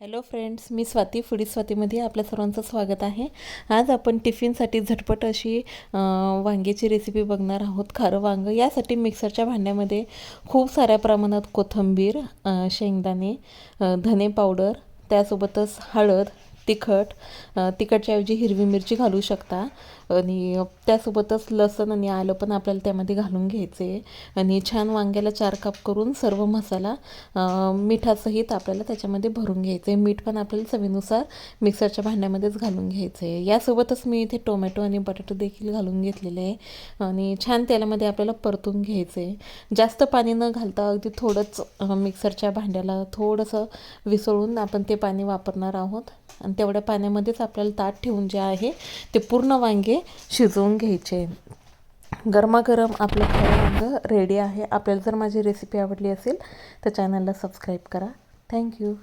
Hello friends, मी Swati foodie स्वातीमध्ये आपल्या सर्वांचं स्वागत आहे. आज आपण टिफिनसाठी झटपट अशी वांग्याची रेसिपी बघणार आहोत. खारं वांगं. यासाठी मिक्सरच्या भांड्यामध्ये खूप साऱ्या प्रमाणात कोथिंबीर, शेंगदाणे, धने पावडर, त्यासोबतच हळद, तिखटच्या ऐवजी हिरवी मिरची घालू शकता आणि त्यासोबतच लसूण आणि आलं पण आपल्याला त्यामध्ये घालून घ्यायचे आणि छान वांग्याला 4 काप करून सर्व मसाला मिठासहित आपल्याला त्याच्यामध्ये भरून घ्यायचे. मीठ पण आपल्याला चवीनुसार मिक्सरच्या भांड्यामध्येच घालून घ्यायचं आहे. यासोबतच मी इथे टोमॅटो आणि बटाटो देखील घालून घेतलेले आहे आणि छान तेलामध्ये आपल्याला परतून घ्यायचं आहे. जास्त पाणी न घालता अगदी थोडंच मिक्सरच्या भांड्याला थोडंसं विसळून आपण ते पाणी वापरणार आहोत आणि तेवढ्या पाण्यामध्येच आपल्याला ताट ठेवून जे आहे ते पूर्ण वांगे शिजवून घ्यायचे. गरमागरम आपलं खरं वांगं रेडी आहे. आपल्याला जर माझी रेसिपी आवडली असेल तर चॅनलला सबस्क्राईब करा. थँक्यू.